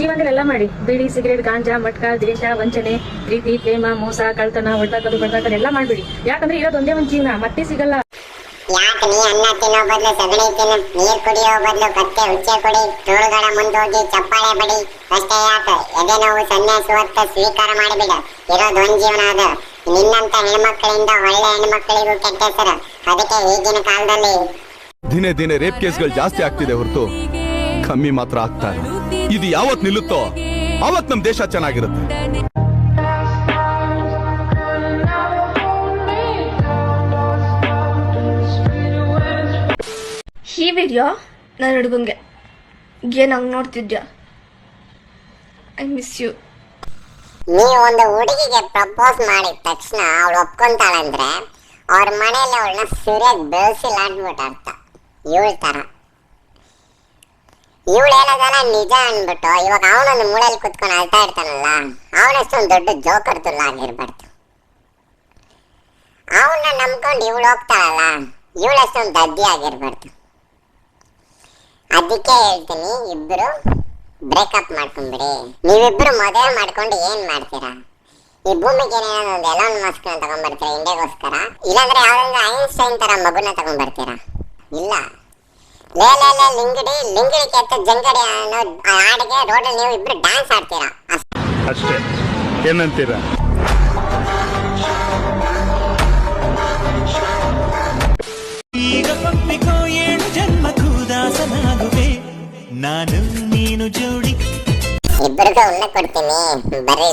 ಜೀವನದಲ್ಲಿ ಎಲ್ಲ ಮಾಡಿ, ಬಿಡಿ, ಸಿಗರೇಟ್, ಗಾಂಜಾ, ಮಟ್ಕ, ದ್ವೇಷ, ವಂಚನೆ, ಪ್ರೀತಿ, ಪ್ರೇಮ, ಮೋಸ, ಕಳ್ತನ, ಹೊಡ್ದಾಕದು, ಬಡ್ದಾಕದು ಎಲ್ಲ ಮಾಡ್ಬಿಡಿ. ಯಾಕಂದ್ರೆ ಇರೋದು ಒಂದೇ ಒಂದ್ ಜೀವನ, ಮತ್ತೆ ಸಿಗಲ್ಲ. ಯಾಕೆ ನೀ ಅನ್ನ ತಿನ್ನೋ ಬದಲು ಸಗಣಿ ತಿನ್ನು, ನೀರ್ ಕುಡಿಯೋ ಬದಲು ಕತ್ತೆ ಹುಚ್ಚೆ ಕೊಡಿ, ಟೋಳುಗಳ ಮುಂದೋಗಿ ಚಪ್ಪಾಳೆ ಬಡಿ. ಅಷ್ಟೇ ಯಾಕೆ ಎದೆ ನೋವು ಸನ್ಯಾಸಿ ಹೊತ್ತ ಸ್ವೀಕಾರ ಮಾಡಿಬಿಡ. ಇರೋದು ಒಂದ್ ಜೀವನ ಅದು. ನಿನ್ನಂತ ಹೆಣ್ಮಕ್ಳಿಂದ ಒಳ್ಳೆ ಹೆಣ್ಮಕ್ಳಿಗೂ ಕೆಟ್ಟ ಹೆಸರು. ಅದಕ್ಕೆ ಈಗಿನ ಕಾಲದಲ್ಲಿ ದಿನೇ ದಿನೇ ರೇಪ್ ಕೇಸ್ಗಳು ಜಾಸ್ತಿ ಆಗ್ತಿದೆ ಹೊರತು ಕಮ್ಮಿ ಮಾತ್ರ ಆಗ್ತಾ ಇಲ್ಲ. ಇದು ಯಾವತ್ ನಿಲ್ಲುತ್ತೋ ಅವತ್ ನಮ್ ದೇಶ ಚೆನ್ನಾಗಿರುತ್ತೆ. ಈ ವಿಡಿಯೋ ನನ್ನ ಹುಡುಗಂಗೆ ಏನ್ ಹಂಗ್ ನೋಡ್ತಿದ್ಯಾ? I miss you. ನೀವು ಒಂದು ಹುಡುಗಿಗೆ ಪ್ರಪೋಸ್ ಮಾಡಿದ ತಕ್ಷಣ ಅವಳು ಒಪ್ಕೊಂತಾಳಂದ್ರೆ ಅವ್ರ ಮನೆಯಲ್ಲಿ ಅವಳನ್ನ ಸರಿಯಾಗಿ ಬೆಳೆಸಿಲಾಡ್ಬಿಟ್ಟು ಅರ್ಥ. ಇವಳ ತರ ಇವಳು ಹೇಳೋದಲ್ಲ ನಿಜ ಅನ್ಬಿಟ್ಟು ಇವಾಗ ಅವನೊಂದು ಮೂಳೆಯಲ್ಲಿ ಕುತ್ಕೊಂಡು ಅಳ್ತಾ ಇರ್ತಾನಲ್ಲ, ಅವನಷ್ಟೊಂದು ದೊಡ್ಡ ಜೋಕರ್ತುಲ್ಲ ಆಗಿರ್ಬಾರ್ದು. ಅವನ್ನ ನಂಬ್ಕೊಂಡು ಇವಳು ಹೋಗ್ತಾಳಲ್ಲ, ಇವಳಷ್ಟೊಂದು ದದ್ದಿ ಆಗಿರ್ಬಾರ್ದು. ಅದಕ್ಕೆ ಹೇಳ್ತೀನಿ, ಇಬ್ರು ಬ್ರೇಕಪ್ ಮಾಡ್ಕೊಂಡ್ಬಿಡಿ. ನೀವಿಬ್ರು ಮದುವೆ ಮಾಡ್ಕೊಂಡು ಏನ್ ಮಾಡ್ತೀರಾ? ಈ ಭೂಮಿಗೆ ಏನೇನೋ ಒಂದು ಎಲಾನ್ ಮಸ್ಕ್ ತಗೊಂಡ್ಬರ್ತೀರಾ ಇಂಡಿಯಾಗೋಸ್ಕರ? ಇಲ್ಲಾಂದ್ರೆ ಯಾವ್ದಾದ್ರು ಐನ್ಸ್ಟೈನ್ ತರ ಮಗುನ ತಗೊಂಡ್ಬರ್ತೀರಾ? ಇಲ್ಲ. ಲೇ ಲಿಂಗಡಿ ಲಿಂಗಡಿ ಕೆತ್ತ ಜಂಗಡಿ ಅನ್ನೋ ಹಾಡಿಗೆ ರೋಡಲ್ಲಿ ನೀವು ಇಬ್ರು ಡ್ಯಾನ್ಸ್ ಆಡ್ತೀರಾ ಅಷ್ಟೇ. ಏನಂತೀರಾ? ಈಗ ಪಪ್ಪಿಕೋ 7 ಜನ್ಮಕ್ಕೂ ದಾಸನಾಗುವೆ ನಾನು ನೀನು ಜೋಡಿ. ಇಬ್ಬರಿಗೂ ಉಣ್ಣ ಕೊಡ್ತೀನಿ, ಬರ್ರಿ.